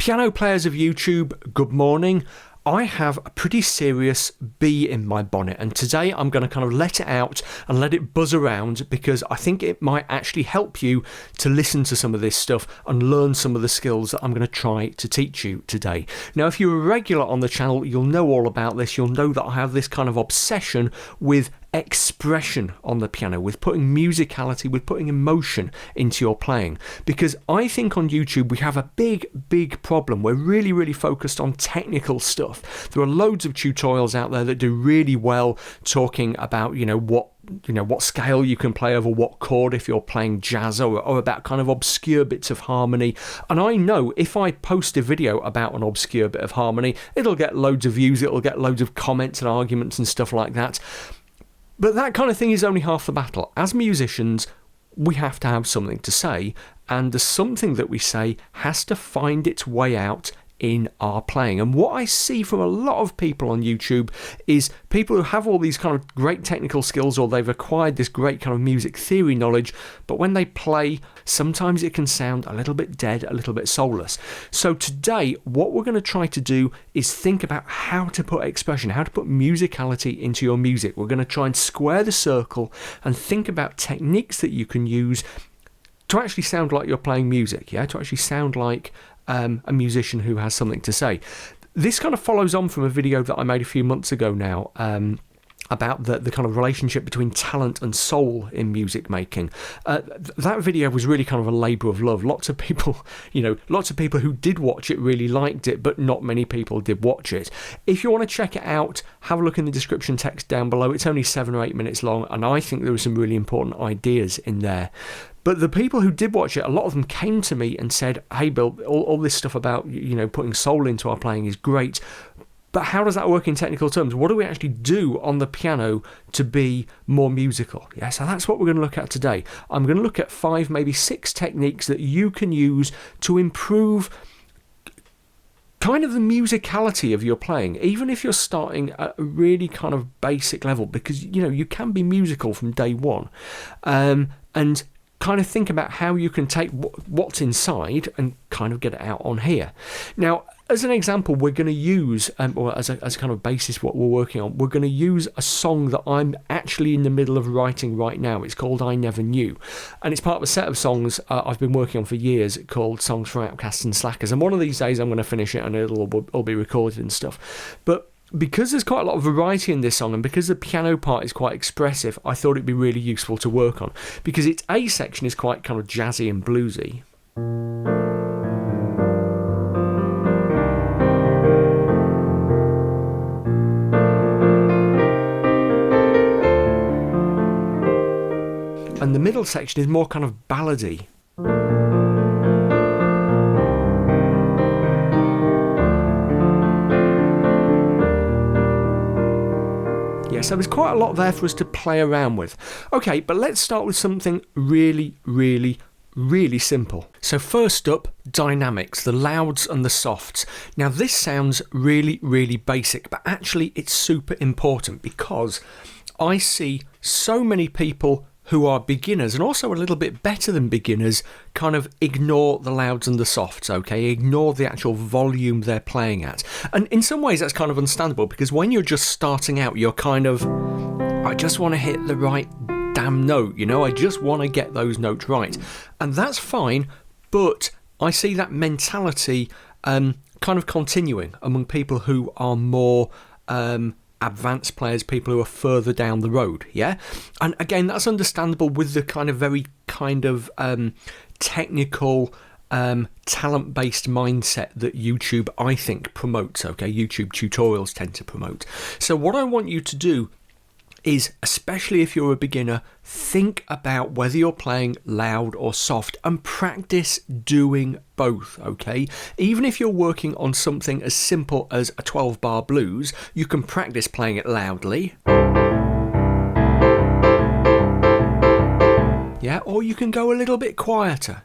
Piano players of YouTube, good morning. I have a pretty serious bee in my bonnet, and today I'm going to kind of let it out and let it buzz around because I think it might actually help you to listen to some of this stuff and learn some of the skills that I'm going to try to teach you today. Now, if you're a regular on the channel, you'll know all about this. You'll know that I have this kind of obsession with expression on the piano, with putting musicality, with putting emotion into your playing, because I think on YouTube we have a big problem. We're really focused on technical stuff. There are loads of tutorials out there that do really well talking about what scale you can play over what chord if you're playing jazz, or about kind of obscure bits of harmony. And I know if I post a video about an obscure bit of harmony, it'll get loads of views, it'll get loads of comments and arguments and stuff like that. But that kind of thing is only half the battle. As musicians, we have to have something to say, and the something that we say has to find its way out in our playing. And what I see from a lot of people on YouTube is people who have all these kind of great technical skills, or they've acquired this great kind of music theory knowledge, but when they play, sometimes it can sound a little bit dead, a little bit soulless. So today, what we're going to try to do is think about how to put expression, how to put musicality into your music. We're going to try and square the circle and think about techniques that you can use to actually sound like you're playing music, to actually sound like a musician who has something to say. This kind of follows on from a video that I made a few months ago now about the kind of relationship between talent and soul in music making. That video was really kind of a labour of love. Lots of people who did watch it really liked it, but not many people did watch it. If you want to check it out, have a look in the description text down below. It's only 7 or 8 minutes long, and I think there were some really important ideas in there. But the people who did watch it, a lot of them came to me and said, "Hey Bill, all this stuff about putting soul into our playing is great, but how does that work in technical terms? What do we actually do on the piano to be more musical?" So that's what we're going to look at today. I'm going to look at 5, maybe 6 techniques that you can use to improve kind of the musicality of your playing, even if you're starting at a really kind of basic level, because you can be musical from day one, and kind of think about how you can take what's inside and kind of get it out on here. Now, as an example, we're going to use, or as a kind of basis what we're working on, we're going to use a song that I'm actually in the middle of writing right now. It's called I Never Knew, and it's part of a set of songs I've been working on for years called Songs for Outcasts and Slackers, and one of these days I'm going to finish it and it'll all be recorded and stuff. But because there's quite a lot of variety in this song, and because the piano part is quite expressive, I thought it'd be really useful to work on, because its A section is quite kind of jazzy and bluesy. And the middle section is more kind of ballady. So there's quite a lot there for us to play around with. Okay, but let's start with something really simple. So first up, dynamics, the louds and the softs. Now this sounds really basic, but actually it's super important, because I see so many people who are beginners, and also a little bit better than beginners, kind of ignore the louds and the softs, ignore the actual volume they're playing at. And in some ways that's kind of understandable, because when you're just starting out, you're kind of, I just want to hit the right damn note, I just want to get those notes right. And that's fine, but I see that mentality kind of continuing among people who are more advanced players, people who are further down the road, and again, that's understandable with the kind of very kind of technical talent-based mindset that YouTube, I think, promotes. YouTube tutorials tend to promote. So what I want you to do is, especially if you're a beginner, think about whether you're playing loud or soft and practice doing both, Even if you're working on something as simple as a 12-bar blues, you can practice playing it loudly. Or you can go a little bit quieter.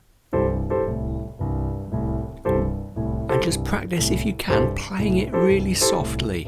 And just practice, if you can, playing it really softly.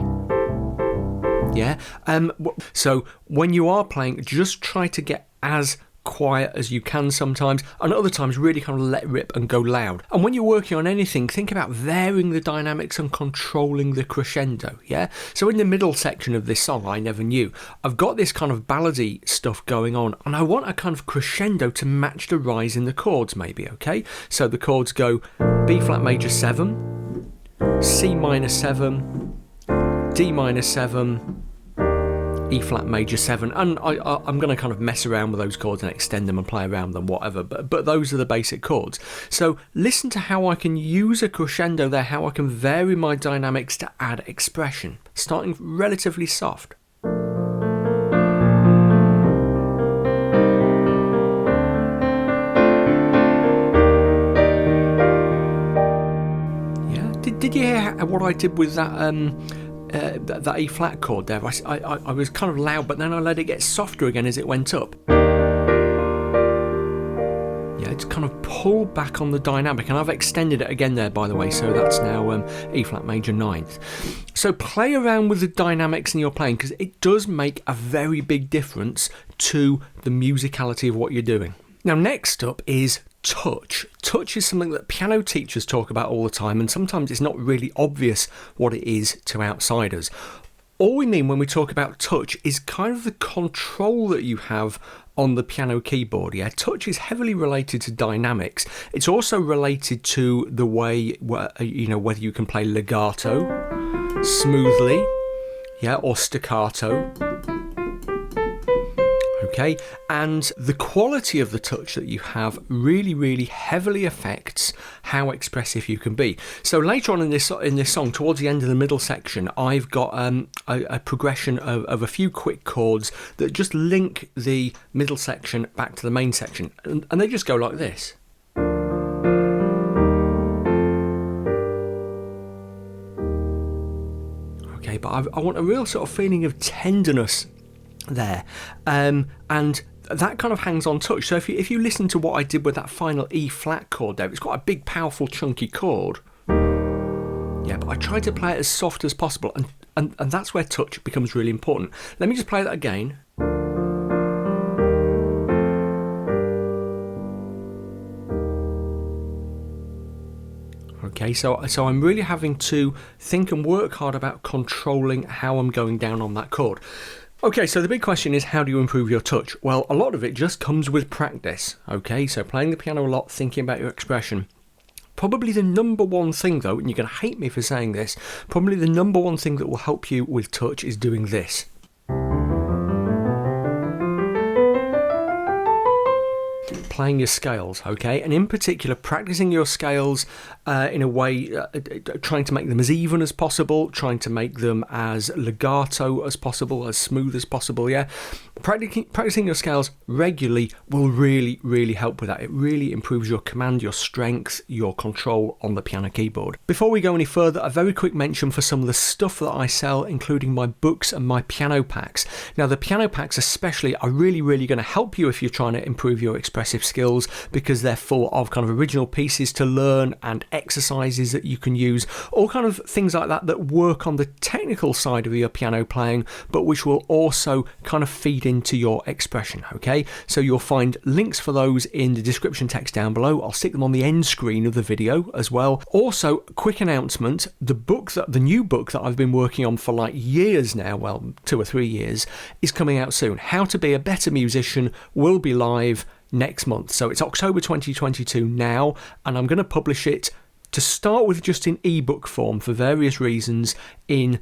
So when you are playing, just try to get as quiet as you can sometimes, and other times really kind of let rip and go loud. And when you're working on anything, think about varying the dynamics and controlling the crescendo, yeah? So in the middle section of this song, I Never Knew, I've got this kind of ballady stuff going on, and I want a kind of crescendo to match the rise in the chords maybe, okay? So the chords go B flat major 7, C minor 7, D minor 7, E flat major 7, and I'm going to kind of mess around with those chords and extend them and play around them, whatever, but those are the basic chords. So listen to how I can use a crescendo there, how I can vary my dynamics to add expression, starting relatively soft. Yeah, did you hear what I did with that that E flat chord there? I was kind of loud, but then I let it get softer again as it went up. Yeah, it's kind of pulled back on the dynamic, and I've extended it again there, by the way, so that's now E flat major 9th. So play around with the dynamics in your playing, because it does make a very big difference to the musicality of what you're doing. Now, next up is touch. Touch is something that piano teachers talk about all the time, and sometimes it's not really obvious what it is to outsiders. All we mean when we talk about touch is kind of the control that you have on the piano keyboard. Yeah, touch is heavily related to dynamics. It's also related to the way, whether you can play legato, smoothly, yeah, or staccato. Okay, and the quality of the touch that you have really, really heavily affects how expressive you can be. So later on in this song, towards the end of the middle section, I've got a progression of a few quick chords that just link the middle section back to the main section, and they just go like this. Okay, but I want a real sort of feeling of tenderness there, and that kind of hangs on touch. So if you listen to what I did with that final E flat chord there, it's quite a big, powerful, chunky chord. Yeah, but I tried to play it as soft as possible, and that's where touch becomes really important. Let me just play that again. Okay, so I'm really having to think and work hard about controlling how I'm going down on that chord. Okay, so the big question is, how do you improve your touch? Well, a lot of it just comes with practice, okay? So playing the piano a lot, thinking about your expression. Probably the number one thing, though, and you're going to hate me for saying this, probably the number one thing that will help you with touch is doing this. Playing your scales, okay, and in particular practicing your scales in a way, trying to make them as even as possible, trying to make them as legato as possible, as smooth as possible, yeah. Practicing your scales regularly will really, really help with that. It really improves your command, your strength, your control on the piano keyboard. Before we go any further, a very quick mention for some of the stuff that I sell, including my books and my piano packs. Now, the piano packs especially are really, really going to help you if you're trying to improve your expressive skills, because they're full of kind of original pieces to learn and exercises that you can use, all kind of things like that work on the technical side of your piano playing, but which will also kind of feed into your expression, okay? So you'll find links for those in the description text down below. I'll stick them on the end screen of the video as well. Also, quick announcement, the new book that I've been working on for like years now, well, 2 or 3 years, is coming out soon. How to Be a Better Musician will be live next month. So it's October 2022 now, and I'm going to publish it to start with just in ebook form for various reasons in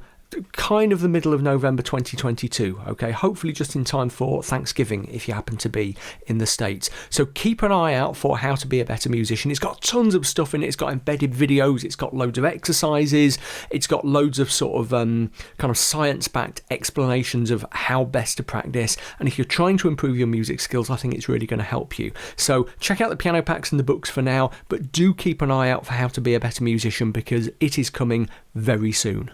kind of the middle of November 2022, okay? Hopefully just in time for Thanksgiving if you happen to be in the States. So keep an eye out for How to Be a Better Musician. It's got tons of stuff in it. It's got embedded videos, it's got loads of exercises, it's got loads of sort of kind of science-backed explanations of how best to practice, and if you're trying to improve your music skills, I think it's really going to help you. So check out the piano packs and the books for now, but do keep an eye out for How to Be a Better Musician, because it is coming very soon.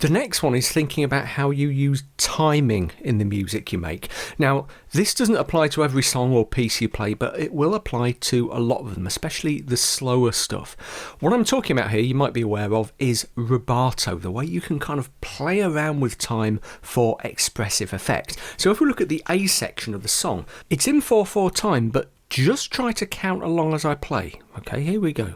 The next one is thinking about how you use timing in the music you make. Now, this doesn't apply to every song or piece you play, but it will apply to a lot of them, especially the slower stuff. What I'm talking about here, you might be aware of, is rubato, the way you can kind of play around with time for expressive effect. So if we look at the A section of the song, it's in 4/4 time, but just try to count along as I play. Okay, here we go.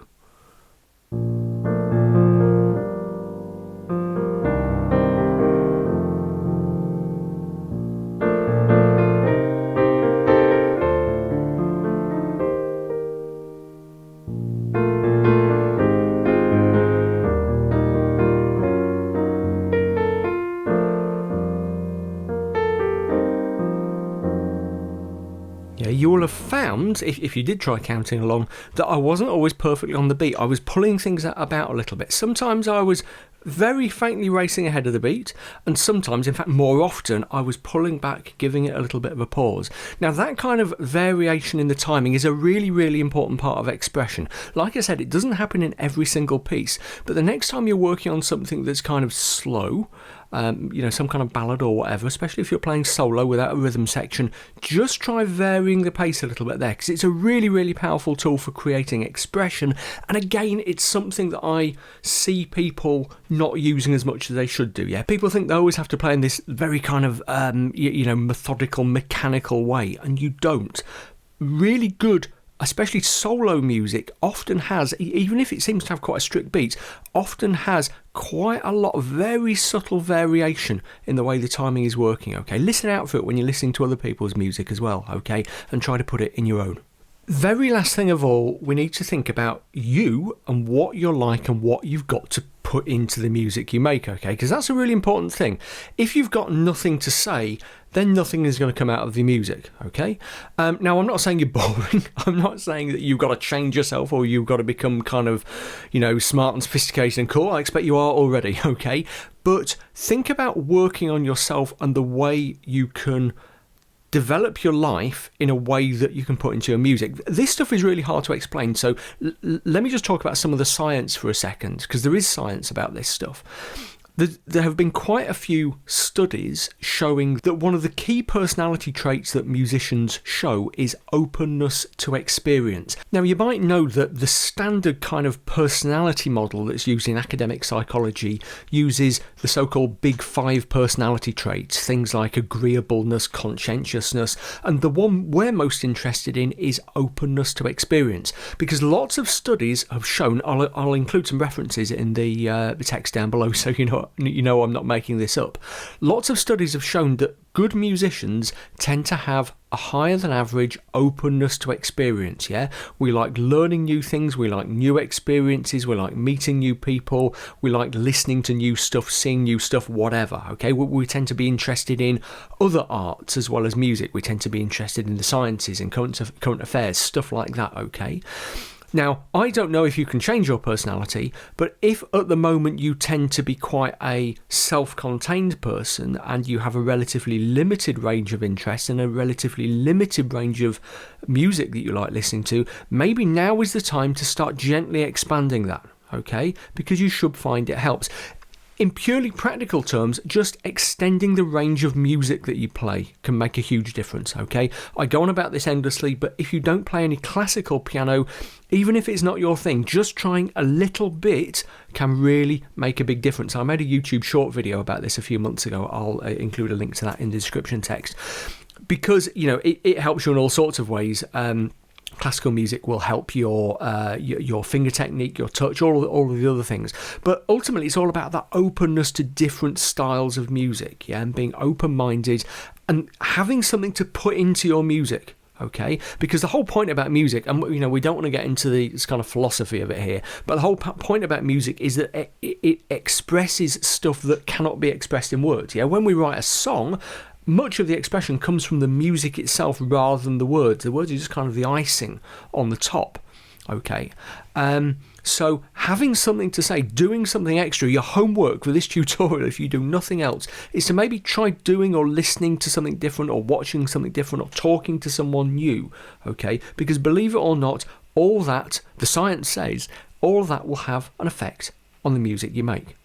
You will have found, if you did try counting along, that I wasn't always perfectly on the beat. I was pulling things about a little bit. Sometimes I was very faintly racing ahead of the beat, and sometimes, in fact more often, I was pulling back, giving it a little bit of a pause. Now that kind of variation in the timing is a really, really important part of expression. Like I said, it doesn't happen in every single piece, but the next time you're working on something that's kind of slow, some kind of ballad or whatever, especially if you're playing solo without a rhythm section, just try varying the pace a little bit there, because it's a really, really powerful tool for creating expression. And again, it's something that I see people not using as much as they should do. Yeah, people think they always have to play in this very kind of methodical, mechanical way, and you don't. Really good, especially solo music, often has, even if it seems to have quite a strict beat, often has quite a lot of very subtle variation in the way the timing is working, okay? Listen out for it when you're listening to other people's music as well, okay? And try to put it in your own. Very last thing of all, we need to think about you and what you're like and what you've got to put into the music you make, okay? Because that's a really important thing. If you've got nothing to say, then nothing is going to come out of the music, okay? Now, I'm not saying you're boring. I'm not saying that you've got to change yourself or you've got to become kind of, smart and sophisticated and cool. I expect you are already, okay? But think about working on yourself and the way you can develop your life in a way that you can put into your music. This stuff is really hard to explain, so let me just talk about some of the science for a second, because there is science about this stuff. There have been quite a few studies showing that one of the key personality traits that musicians show is openness to experience. Now, you might know that the standard kind of personality model that's used in academic psychology uses the so-called Big Five personality traits, things like agreeableness, conscientiousness, and the one we're most interested in is openness to experience, because lots of studies have shown, I'll include some references in the text down below so you know I'm not making this up. Lots of studies have shown that good musicians tend to have a higher than average openness to experience, yeah? We like learning new things, we like new experiences, we like meeting new people, we like listening to new stuff, seeing new stuff, whatever, okay? We tend to be interested in other arts as well as music. We tend to be interested in the sciences and current affairs, stuff like that, okay? Now, I don't know if you can change your personality, but if at the moment you tend to be quite a self-contained person and you have a relatively limited range of interests and a relatively limited range of music that you like listening to, maybe now is the time to start gently expanding that, okay? Because you should find it helps. In purely practical terms, just extending the range of music that you play can make a huge difference, okay? I go on about this endlessly, but if you don't play any classical piano, even if it's not your thing, just trying a little bit can really make a big difference. I made a YouTube short video about this a few months ago. I'll include a link to that in the description text. Because, it helps you in all sorts of ways. Classical music will help your finger technique, your touch, all of the other things. But ultimately, it's all about that openness to different styles of music, yeah, and being open-minded and having something to put into your music. Okay, because the whole point about music, and we don't want to get into this kind of philosophy of it here, but the whole point about music is that it expresses stuff that cannot be expressed in words. Yeah, when we write a song, much of the expression comes from the music itself rather than the words. The words are just kind of the icing on the top. Okay, so having something to say, doing something extra, your homework for this tutorial, if you do nothing else, is to maybe try doing or listening to something different or watching something different or talking to someone new, okay? Because believe it or not, all that, the science says, all that will have an effect on the music you make.